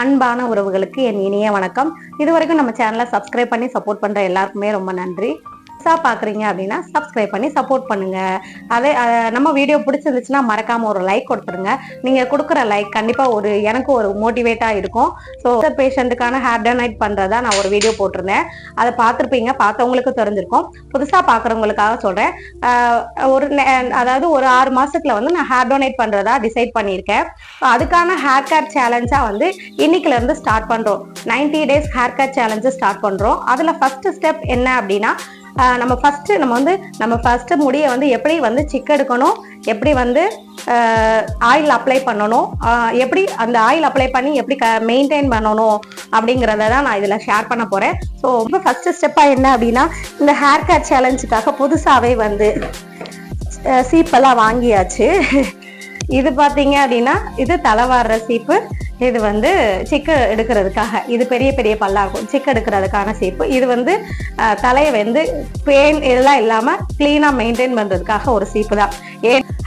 அன்பான உறவுகளுக்கு என் இனிய வணக்கம். இதுவரைக்கும் நம்ம சேனலை சப்ஸ்கிரைப் பண்ணி சப்போர்ட் பண்ற எல்லாருக்குமே ரொம்ப நன்றி. பாக்குறீங்க அப்படின்னா சப்ஸ்கிரைப் பண்ணி சப்போர்ட் பண்ணுங்க. அதே நம்ம வீடியோ பிடிச்சிருந்துச்சுன்னா மறக்காம ஒரு லைக் கொடுத்துருங்க. நீங்க கொடுக்குற லைக் கண்டிப்பா எனக்கு ஒரு மோட்டிவேட்டா இருக்கும். ஸோ பேஷண்ட்டுக்கான ஹேர் டொனேட் பண்றதா நான் ஒரு வீடியோ போட்டிருந்தேன். அதை பார்த்துருப்பீங்க, பார்த்தவங்களுக்கு தெரிஞ்சிருக்கும். புதுசா பாக்குறவங்களுக்காக சொல்றேன். அதாவது ஒரு 6 மாசத்துல வந்து நான் ஹேர் டொனேட் பண்றதா டிசைட் பண்ணியிருக்கேன். அதுக்கான ஹேர் கேர் சேலஞ்சா வந்து இன்னைக்குல இருந்து ஸ்டார்ட் பண்றோம். 90 days hair care challenge start பண்றோம். அதுல ஃபர்ஸ்ட் ஸ்டெப் என்ன அப்படின்னா, நம்ம ஃபர்ஸ்ட் முடியை வந்து எப்படி வந்து சிக் எடுக்கணும், எப்படி வந்து ஆயில் அப்ளை பண்ணணும், எப்படி அந்த ஆயில் அப்ளை பண்ணி எப்படி மெயின்டைன் பண்ணணும் அப்படிங்கிறத தான் நான் இதில் ஷேர் பண்ண போகிறேன். ஸோ ரொம்ப ஃபர்ஸ்ட் ஸ்டெப்பாக என்ன அப்படின்னா, இந்த ஹேர் கேர் சேலஞ்சுக்காக புதுசாகவே வந்து சீப்பெல்லாம் வாங்கியாச்சு. இது பார்த்தீங்க அப்படின்னா இது தலைவாடுற சீப்பு. இது வந்து சிக்கு எடுக்கிறதுக்காக, இது பெரிய பெரிய பல்லாகும் சிக்கு எடுக்கிறதுக்கான சீப்பு. இது வந்து தலையை வந்து பெயின் எல்லாம் இல்லாமல் கிளீனாக மெயின்டைன் பண்ணுறதுக்காக ஒரு சீப்பு தான்.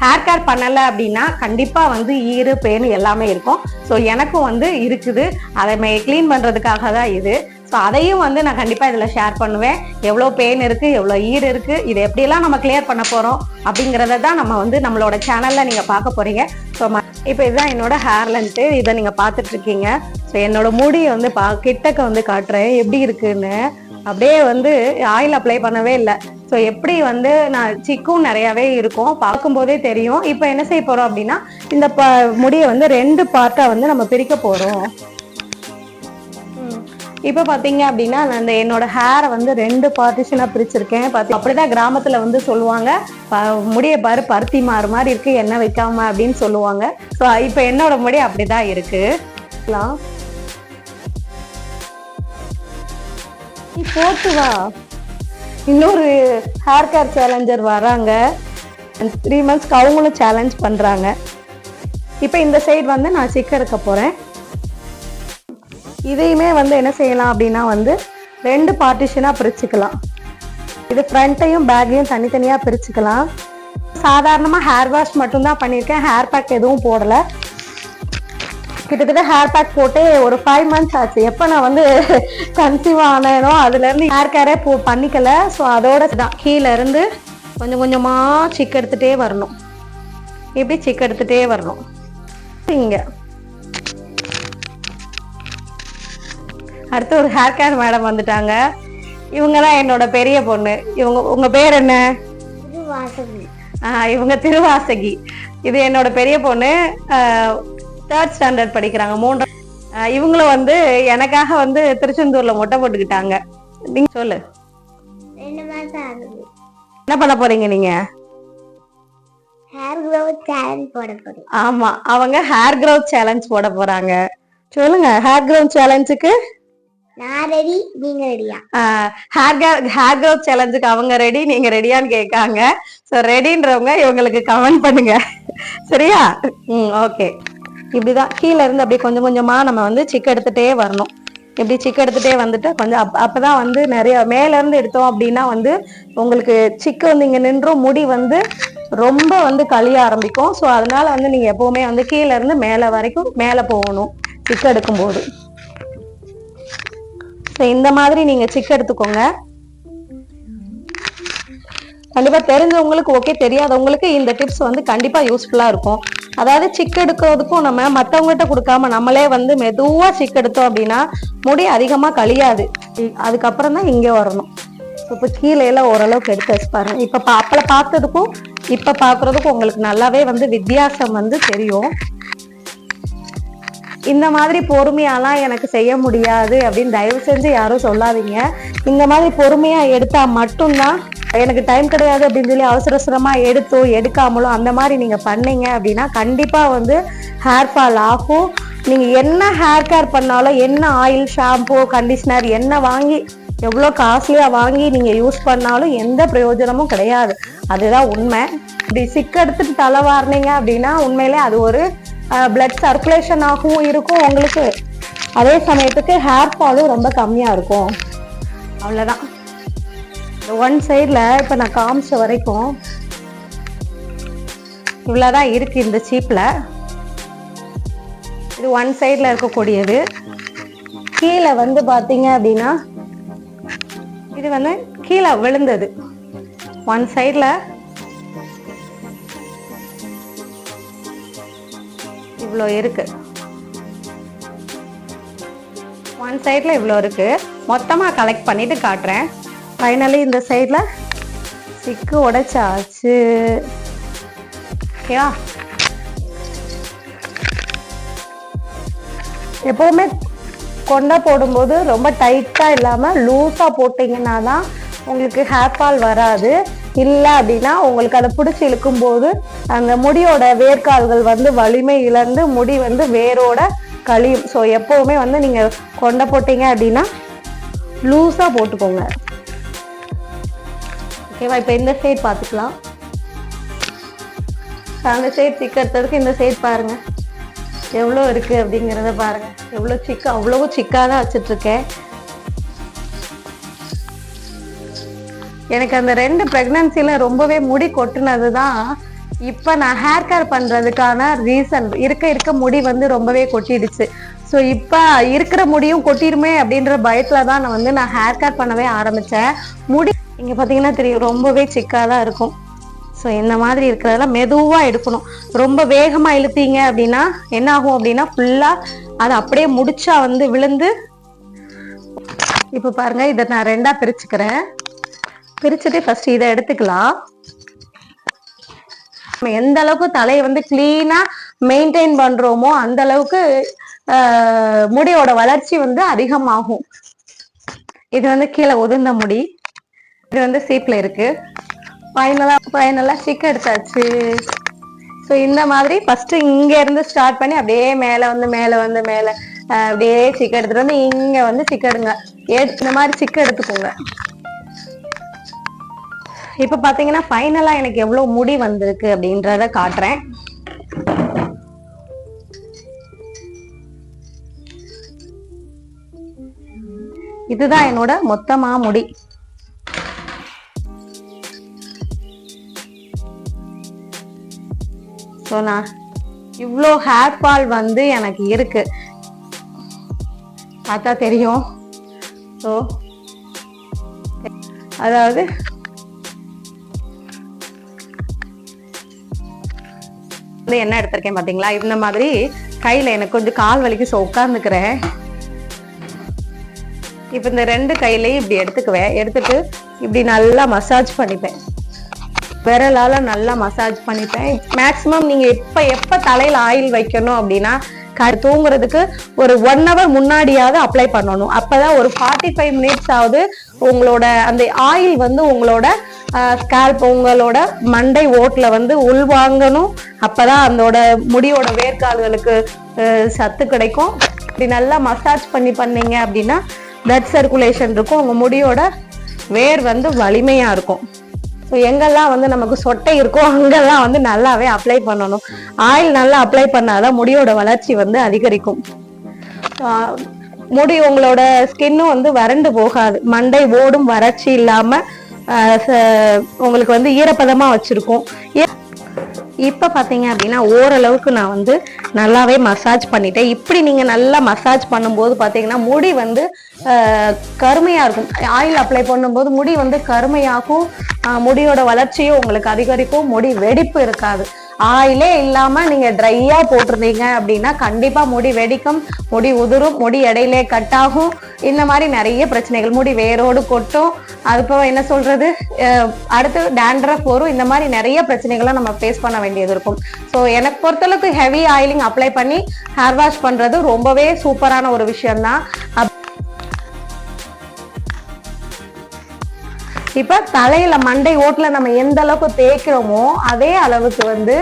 ஹேர் கேர் பண்ணலை அப்படின்னா கண்டிப்பாக வந்து ஈரு பெயின் எல்லாமே இருக்கும். ஸோ எனக்கும் வந்து இருக்குது, அதை கிளீன் பண்ணுறதுக்காக தான் இது. ஸோ அதையும் வந்து நான் கண்டிப்பாக இதில் ஷேர் பண்ணுவேன். எவ்வளோ பெயின் இருக்குது, எவ்வளோ ஈர் இருக்குது, இது எப்படியெல்லாம் நம்ம கிளியர் பண்ண போகிறோம் அப்படிங்கிறத தான் நம்ம வந்து நம்மளோட சேனலில் நீங்கள் பார்க்க போகிறீங்க. ஸோ இப்போ இதுதான் என்னோட ஹேர் லென்த்து, இதை நீங்கள் பார்த்துட்டு இருக்கீங்க. ஸோ என்னோட முடியை வந்து கிட்டக்க வந்து காட்டுறேன் எப்படி இருக்குன்னு. அப்படியே வந்து ஆயில் அப்ளை பண்ணவே இல்லை. ஸோ எப்படி வந்து நான் சிக்கும் நிறையாவே இருக்கும், பார்க்கும்போதே தெரியும். இப்போ என்ன செய்ய போகிறோம் அப்படின்னா, இந்த முடியை வந்து 2 பார்ட்டாக வந்து நம்ம பிரிக்க போகிறோம். இப்போ பார்த்தீங்க அப்படின்னா நான் என்னோட ஹேரை வந்து 2 பார்ட்டிஷனாக பிரிச்சிருக்கேன். அப்படிதான் கிராமத்தில் வந்து சொல்லுவாங்க, முடிய பாரு பருத்தி மாதிரி இருக்கு, எண்ணெய் வைக்காம அப்படின்னு சொல்லுவாங்க. ஸோ இப்போ என்னோட முடி அப்படிதான் இருக்கு. போட்டு வா, இன்னொரு ஹேர் கேர் சேலஞ்சர் வராங்க. 3 months அவங்களும் சேலஞ்ச் பண்றாங்க. இப்போ இந்த சைடு வந்து நான் சிக்க எடுக்க போறேன். இதையுமே வந்து என்ன செய்யலாம் அப்படின்னா வந்து 2 பார்ட்டிஷனாக பிரிச்சுக்கலாம். இது ஃப்ரண்ட்டையும் பேக்கையும் தனித்தனியாக பிரிச்சுக்கலாம். சாதாரணமாக ஹேர் வாஷ் மட்டும்தான் பண்ணியிருக்கேன், ஹேர் பேக் எதுவும் போடலை. கிட்டத்தட்ட ஹேர் பேக் போட்டு ஒரு 5 months ஆச்சு. எப்போ நான் வந்து கன்சீவ் ஆனேனோ அதுலேருந்து ஹேர் கேரே பண்ணிக்கல. ஸோ அதோட தான் கீழே இருந்து கொஞ்சம் கொஞ்சமாக சிக் எடுத்துகிட்டே வரணும். இப்படி சிக் எடுத்துகிட்டே வரணும். இங்கே அடுத்து ஒரு ஹேர் கேர் மேடம் வந்துட்டாங்க. இவங்க தான் என்னோட பெரிய பொண்ணு. உங்க பேர் என்ன? இவங்க திருவாசகி. இது என்னோட பெரிய பொண்ணு, 3rd standard படிக்கிறாங்க, 3. இவங்களும் வந்து எனக்காக வந்து திருச்செந்தூர்ல மொட்டை போட்டுக்கிட்டாங்க. நீங்க சொல்லு, என்ன பண்ண போறீங்க நீங்க? ஹேர் growth challenge போட போறேன். ஆமா, அவங்க ஹேர் growth challenge போட போறாங்க. சொல்லுங்க, ஹேர் growth challenge-க்கு நான் ரெடி, நீங்க ரெடியா? ஹேர் growth challenge-க்கு அவங்க ரெடி, நீங்க ரெடியான்னு கேட்காங்க. ஸோ ரெடின்றவங்க இவங்களுக்கு கமெண்ட் பண்ணுங்க, சரியா? ஓகே. இப்படிதான் கீழே இருந்து அப்படியே கொஞ்சம் கொஞ்சமா நம்ம வந்து சிக் எடுத்துட்டே வரணும். இப்படி சிக் எடுத்துட்டே வந்துட்டு கொஞ்சம் அப்பதான் வந்து நிறைய மேல இருந்து எடுத்தோம் அப்படின்னா வந்து உங்களுக்கு சிக்கு வந்து இங்க நின்றும், முடி வந்து ரொம்ப வந்து கழிய ஆரம்பிக்கும். ஸோ அதனால வந்து நீங்க எப்பவுமே வந்து கீழே இருந்து மேல வரைக்கும் மேல போகணும் சிக் எடுக்கும் போது. இந்த மாதிரி நீங்க சிக் எடுத்துக்கோங்க. கண்டிப்பா தெரிஞ்சவங்களுக்கு ஓகே, தெரியாதவங்களுக்கு இந்த டிப்ஸ் வந்து கண்டிப்பா யூஸ்ஃபுல்லா இருக்கும். அதாவது சிக் எடுக்கிறதுக்கும் நம்ம மற்றவங்ககிட்ட கொடுக்காம நம்மளே வந்து மெதுவா சிக் எடுத்தோம் அப்படின்னா முடி அதிகமா கழியாது. அதுக்கப்புறம் தான் இங்க வரணும். இப்போ கீழே எல்லாம் ஓரளவுக்கு எடுத்து வச்சு பாருங்க. இப்ப அப்பள பார்த்ததுக்கும் இப்ப பாக்குறதுக்கும் உங்களுக்கு நல்லாவே வந்து வித்தியாசம் வந்து தெரியும். இந்த மாதிரி பொறுமையாலாம் எனக்கு செய்ய முடியாது அப்படின்னு தயவு செஞ்சு யாரும் சொல்லாதீங்க. இந்த மாதிரி பொறுமையா எடுத்தா மட்டும்தான், எனக்கு டைம் கிடையாது அப்படின்னு சொல்லி அவசர அவசரமா எடுக்காமலோ அந்த மாதிரி நீங்க பண்ணீங்க அப்படின்னா கண்டிப்பா வந்து ஹேர் ஃபால் ஆகும். நீங்க என்ன ஹேர் கேர் பண்ணாலும், என்ன ஆயில், ஷாம்பு, கண்டிஷனர் என்ன வாங்கி எவ்வளோ காஸ்ட்லியா வாங்கி நீங்க யூஸ் பண்ணாலும் எந்த பிரயோஜனமும் கிடையாது. அதுதான் உண்மை. இப்படி சிக் எடுத்துட்டு தலை வாரினீங்க அப்படின்னா உண்மையிலே அது ஒரு பிளட் சர்க்குலேஷன் ஆகவும் இருக்கும் உங்களுக்கு. அதே சமயத்துக்கு ஹேர் ஃபாலும் ரொம்ப கம்மியா இருக்கும். அவ்வளவுதான். ஒன் சைட்ல இப்ப நான் காமிச்ச வரைக்கும் இவ்வளவுதான் இருக்கு இந்த சீப்ல. இது ஒன் சைட்ல இருக்கக்கூடியது. கீழே வந்து பாத்தீங்க அப்படின்னா இது வந்து கீழே விழுந்தது. ஒன் சைட்ல இவ்வளோ இருக்கு, ஒன் சைட்ல இவ்வளோ இருக்கு. மொத்தமா கலெக்ட் பண்ணிட்டு காட்டுறேன். ஃபைனலி இந்த சைட்ல சிக்கு உடைச்சாச்சு. ஓகேவா? எப்பவுமே கொண்டை போடும்போது ரொம்ப டைட்டா இல்லாம லூஸா போட்டீங்கன்னா தான் உங்களுக்கு ஹேர் ஃபால் வராது. இல்லை அப்படின்னா உங்களுக்கு அதை பிடிச்சி இழுக்கும் போது அந்த முடியோட வேர்க்கால்கள் வந்து வலிமை இழந்து முடி வந்து வேரோட கழியும். ஸோ எப்பவுமே வந்து நீங்க கொண்டை போட்டீங்க அப்படின்னா லூஸா போட்டுக்கோங்க. ஓகேவா? இப்போ இந்த சைட் பார்த்துக்கலாம். அந்த சைட் சிக்கிறதுக்கு இந்த சைட் பாருங்க எவ்வளோ இருக்கு அப்படிங்கிறத பாருங்க. எவ்வளோ சிக்கா, அவ்வளவு சிக்கா தான் வச்சுட்டு இருக்கேன். எனக்கு அந்த 2 பிரெக்னன்சில ரொம்பவே முடி கொட்டுனது தான் இப்ப நான் ஹேர் கேர் பண்றதுக்கான ரீசன். இருக்க முடி வந்து ரொம்பவே கொட்டிடுச்சு. ஸோ இப்ப இருக்கிற முடியும் கொட்டிடுமே அப்படின்ற பயத்துல தான் நான் ஹேர் கேர் பண்ணவே ஆரம்பிச்சேன். முடி இங்க பாத்தீங்கன்னா தெரியும், ரொம்பவே சிக்கா தான் இருக்கும். ஸோ இந்த மாதிரி இருக்கிறதெல்லாம் மெதுவா எடுக்கணும். ரொம்ப வேகமா இழுத்தீங்க அப்படின்னா என்ன ஆகும் அப்படின்னா ஃபுல்லா அதை அப்படியே முடிச்சா வந்து விழுந்து. இப்ப பாருங்க, இதை நான் 2ஆ பிரிச்சுக்கிறேன். பிரிச்சுட்டு ஃபர்ஸ்ட் இதை எடுத்துக்கலாம். நம்ம எந்த அளவுக்கு தலையை வந்து கிளீனா மெயின்டைன் பண்றோமோ அந்த அளவுக்கு முடியோட வளர்ச்சி வந்து அதிகமாகும். இது வந்து கீழே உதிர்ந்த முடி, இது வந்து சீப்ல இருக்கு. ஃபைனலா சிக்கு எடுத்தாச்சு. ஸோ இந்த மாதிரி ஃபர்ஸ்ட் இங்க இருந்து ஸ்டார்ட் பண்ணி அப்படியே மேல வந்து அப்படியே சிக்கு எடுத்துட்டு வந்து இங்க வந்து சிக்கு எடுங்க. இந்த மாதிரி சிக்கு எடுத்துக்கோங்க. இப்ப பாத்தீங்கன்னா ஃபைனலா எனக்கு எவ்வளவு முடி வந்திருக்கு அப்படின்றத காட்டுறேன். இதுதான் என்னோட மொத்தமா முடி. ஸோ நான் இவ்வளோ ஹேர் ஃபால் வந்து எனக்கு இருக்கு, பார்த்தா தெரியும். ஸோ அதாவது என்ன எடுத்திருக்கேன் பாத்தீங்களா, இந்த மாதிரி கையில எனக்கு கொஞ்சம் கால் வலிக்கு. ஸோ உட்கார்ந்துக்கிறேன். இப்ப இந்த 2 கையிலையும் இப்படி எடுத்துக்குவேன். எடுத்துட்டு இப்படி நல்லா மசாஜ் பண்ணிப்பேன். விரலால நல்லா மசாஜ் பண்ணிப்பேன். மேக்சிமம் நீங்க எப்ப தலையில ஆயில் வைக்கணும் அப்படின்னா தூங்குறதுக்கு ஒரு 1 hour முன்னாடியாவது அப்ளை பண்ணணும். அப்பதான் ஒரு 45 minutes ஆகுது உங்களோட அந்த ஆயில் வந்து உங்களோட ஸ்கேல்ப், உங்களோட மண்டை ஓட்டுல வந்து உள்வாங்கணும். அப்பதான் அதோட முடியோட வேர்க்கால்களுக்கு சத்து கிடைக்கும். இப்படி நல்லா மசாஜ் பண்ணீங்க அப்படின்னா பிளட் சர்க்குலேஷன் இருக்கும். உங்க முடியோட வேர் வந்து வலிமையா இருக்கும். ஸோ எங்கெல்லாம் வந்து நமக்கு சொட்டை இருக்கோ அங்கெல்லாம் வந்து நல்லாவே அப்ளை பண்ணணும். ஆயில் நல்லா அப்ளை பண்ணாதான் முடியோட வளர்ச்சி வந்து அதிகரிக்கும். முடி உங்களோட ஸ்கின்னும் வந்து வறண்டு போகாது. மண்டை ஓடும் வறட்சி இல்லாம உங்களுக்கு வந்து ஈரப்பதமா வச்சிருக்கும். இப்ப பாத்தீங்க அப்படின்னா ஓரளவுக்கு நான் வந்து நல்லாவே மசாஜ் பண்ணிட்டேன். இப்படி நீங்க நல்லா மசாஜ் பண்ணும்போது பாத்தீங்கன்னா முடி வந்து கருமையா இருக்கும். ஆயில் அப்ளை பண்ணும்போது முடி வந்து கருமையாகும். முடியோட வளர்ச்சியும் உங்களுக்கு அதிகரிக்கும். முடி வெடிப்பு இருக்காது. ஆயிலே இல்லாம நீங்க ட்ரையா போட்டிருந்தீங்க அப்படின்னா கண்டிப்பா முடி வெடிக்கும், முடி உதிரும், முடி இடையிலே கட் ஆகும். இந்த மாதிரி நிறைய பிரச்சனைகள், முடி வேரோடு கொட்டும். அதுப்போ என்ன சொல்றது, அடுத்து டேண்ட்ரஃப் வரும். இந்த மாதிரி நிறைய பிரச்சனைகளை நம்ம ஃபேஸ் பண்ண வேண்டியது இருக்கும். ஸோ எனக்கு பொறுத்தளவுக்கு ஹெவி ஆயிலிங் அப்ளை பண்ணி ஹேர் வாஷ் பண்றது ரொம்பவே சூப்பரான ஒரு விஷயம்தான். இப்ப தலையில மண்டை ஓட்டுல நம்ம எந்த அளவுக்கு தேய்க்கிறோமோ அதே அளவுக்கு வந்து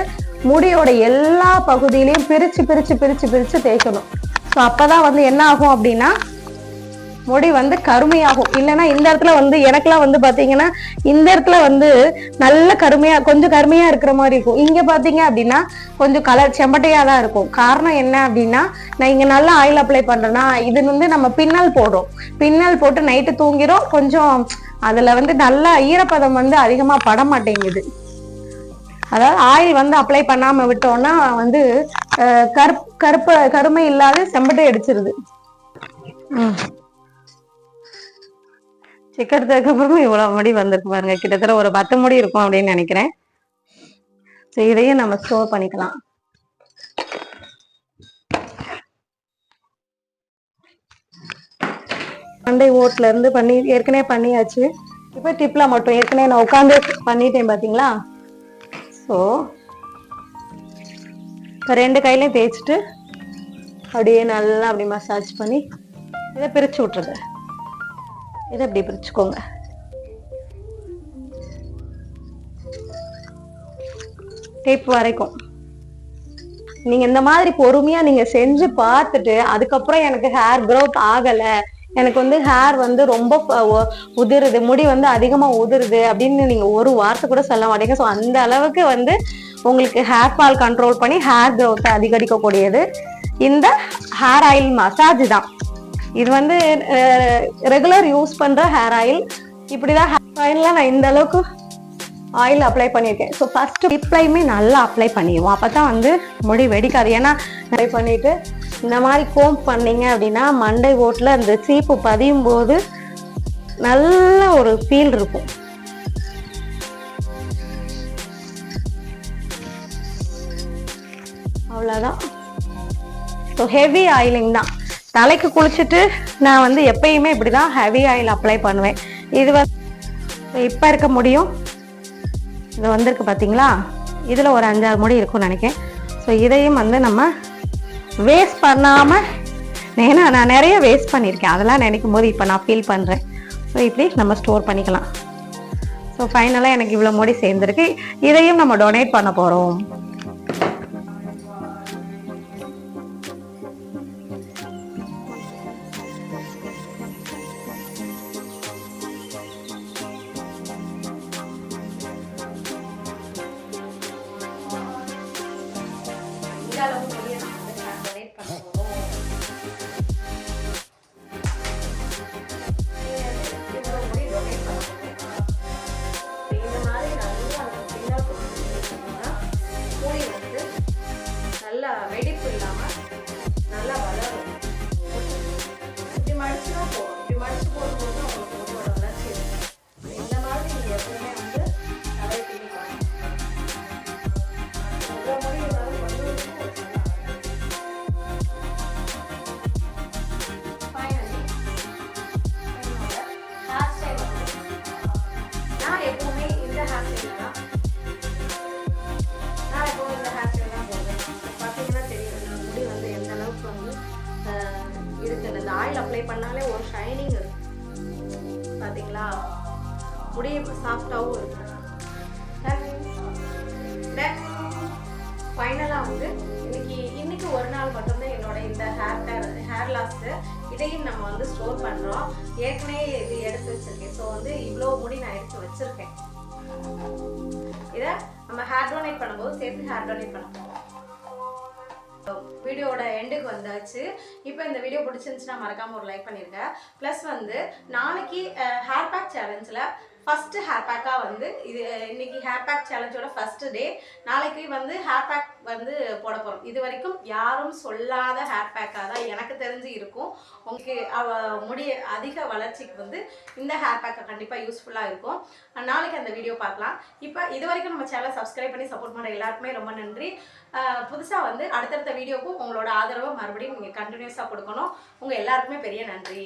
முடியோட எல்லா பகுதியிலையும் பிரிச்சு பிரிச்சு பிரிச்சு பிரிச்சு தேய்க்கணும். ஸோ அப்பதான் வந்து என்ன ஆகும் அப்படின்னா முடி வந்து கருமையாகும். இல்லைன்னா இந்த இடத்துல வந்து எனக்குலாம் வந்து பாத்தீங்கன்னா இந்த இடத்துல வந்து நல்ல கருமையா, கொஞ்சம் கருமையா இருக்கிற மாதிரி இருக்கும். இங்க பாத்தீங்க அப்படின்னா கொஞ்சம் கலர் செம்பட்டையா தான் இருக்கும். காரணம் என்ன அப்படின்னா நான் இங்க நல்லா ஆயில் அப்ளை பண்றேன்னா இது வந்து நம்ம பின்னல் போடுறோம். பின்னல் போட்டு நைட்டு தூங்கிறோம். கொஞ்சம் அதுல வந்து நல்ல ஈரப்பதம் வந்து அதிகமா பட மாட்டேங்குது. அதாவது ஆயில் வந்து அப்ளை பண்ணாம விட்டோம்னா வந்து கருமை இல்லாத செம்பட்டை அடிச்சிருது. செக் எடுத்ததுக்கு அப்புறமா இவ்வளவு முடி வந்திருக்கு பாருங்க. கிட்டத்தட்ட ஒரு 10 முடி இருக்கும் அப்படின்னு நினைக்கிறேன். ஸோ இதையும் நம்ம ஸ்டோர் பண்ணிக்கலாம். மண்டை ஓட்டுல இருந்து ஏற்கனவே பண்ணியாச்சு. இப்ப டிப்ல மட்டும் ஏற்கனவே நான் உட்காந்து பண்ணிட்டேன் பாத்தீங்களா. ஸோ ரெண்டு கையிலையும் தேய்ச்சிட்டு அப்படியே நல்லா அப்படி மசாஜ் பண்ணி இதை பிரிச்சு விட்டுருது. இதை அப்படி பிரிச்சுக்கோங்க. டேப் வரைக்கும் நீங்க இந்த மாதிரி பொறுமையா நீங்க செஞ்சு பார்த்துட்டு அதுக்கப்புறம் எனக்கு ஹேர் க்ரோத் ஆகல, எனக்கு வந்து ஹேர் வந்து ரொம்ப உதிருது, முடி வந்து அதிகமா உதிருது அப்படின்னு நீங்க ஒரு வார்த்தை கூட சொல்ல மாட்டீங்க. ஸோ அந்த அளவுக்கு வந்து உங்களுக்கு ஹேர் ஃபால் கண்ட்ரோல் பண்ணி ஹேர் க்ரோத்தை அதிகரிக்கக்கூடியது இந்த ஹேர் ஆயில் மசாஜ் தான். இது வந்து ரெகுலர் யூஸ் பண்ற ஹேர் ஆயில். இப்படிதான் ஹேர் ஆயில்ல நான் இந்த அளவுக்கு ஆயில் அப்ளை பண்ணியிருக்கேன். ஸோ ஃபர்ஸ்ட் டிப்லையுமே நல்லா அப்ளை பண்ணிடுவோம். அப்பதான் வந்து முடி வெடிக்காது. ஏன்னா அப்ளை பண்ணிட்டு இந்த மாதிரி கோம் பண்ணீங்க அப்படின்னா மண்டை ஓட்டுல அந்த சீப்பு பதியும் போது நல்ல ஒரு ஃபீல் இருக்கும். அவ்வளவுதான். ஸோ ஹெவி ஆயிலிங் தான். தலைக்கு குளிச்சுட்டு நான் வந்து எப்பயுமே இப்படிதான் ஹெவி ஆயில் அப்ளை பண்ணுவேன். இது வந்து இப்ப இருக்க முடியும் இது வந்திருக்கு பாத்தீங்களா. இதுல ஒரு 5-6 முடி இருக்கும்னு நினைக்கிறேன். ஸோ இதையும் வந்து நம்ம வேஸ்ட் பண்ணாம, ஏன்னா நான் நிறைய வேஸ்ட் பண்ணியிருக்கேன், அதெல்லாம் நினைக்கும் போது இப்போ நான் ஃபீல் பண்றேன். ஸோ இப்படி நம்ம ஸ்டோர் பண்ணிக்கலாம். ஸோ ஃபைனலாக எனக்கு இவ்வளோ முடி சேர்ந்துருக்கு. இதையும் நம்ம டொனேட் பண்ண போறோம். நல்லா வெடிப்பு இல்லாம நல்லா வளரும். இப்படி மடிச்சுனா போதும். இப்படி மடிச்சு போடும்போது உங்களுக்கு முடியோட வளர்ச்சி இருக்கும். இந்த மாதிரி நீங்க எப்பவுமே வந்து நிறைய பிடிக்கலாம். முடி ஏதாவது வந்து ஃபைனலி ஹேர் ஸ்டைல் நான் எப்பவுமே இந்த ஹேர் ஸ்டைல் தான் இருக்கு. இந்த ஆயில் அப்ளை பண்ணாலே ஒரு ஷைனிங் இருக்கு பாத்தீங்களா. முடி சாஃப்டாவும் இருக்கு. ஃபைனலா வந்து இன்னைக்கு ஒரு நாள் மட்டும்தான் என்னோட இந்த ஹேர் லாஸ். இதையும் நம்ம வந்து ஸ்டோர் பண்றோம். ஏற்கனவே இது எடுத்து வச்சிருக்கேன். ஸோ வந்து இவ்வளோ முடி நான் எடுத்து வச்சிருக்கேன். இதை நம்ம ஹேர் டொனேட் பண்ணும்போது சேர்த்து ஹேர் டொனேட் பண்ண போறோம். வீடியோட எண்டுக்கு வந்தாச்சு. இப்போ இந்த வீடியோ பிடிச்சிருந்துச்சுன்னா மறக்காம ஒரு லைக் பண்ணிருங்க. ப்ளஸ் வந்து நாளைக்கு ஹேர் பேக் சேலஞ்சில் ஃபர்ஸ்ட் ஹேர் பேக்கா வந்து இது இன்னைக்கு ஹேர் பேக் சேலஞ்சோட ஃபர்ஸ்ட் டே. நாளைக்கு வந்து ஹேர் பேக் வந்து போட போறோம். இது வரைக்கும் யாரும் சொல்லாத ஹேர் பேக்காக தான் எனக்கு தெரிஞ்சு இருக்கும். உங்களுக்கு முடிய அதிக வளர்ச்சிக்கு வந்து இந்த ஹேர் பேக்கை கண்டிப்பாக யூஸ்ஃபுல்லாக இருக்கும். நாளைக்கு அந்த வீடியோ பார்க்கலாம். இப்போ இது வரைக்கும் நம்ம சேனலை சப்ஸ்கிரைப் பண்ணி சப்போர்ட் பண்ணுற எல்லாருக்குமே ரொம்ப நன்றி. புதுசாக வந்து அடுத்தடுத்த வீடியோக்கும் உங்களோட ஆதரவை மறுபடியும் நீங்கள் கண்டினியூஸாக கொடுக்கணும். உங்கள் எல்லாருக்குமே பெரிய நன்றி.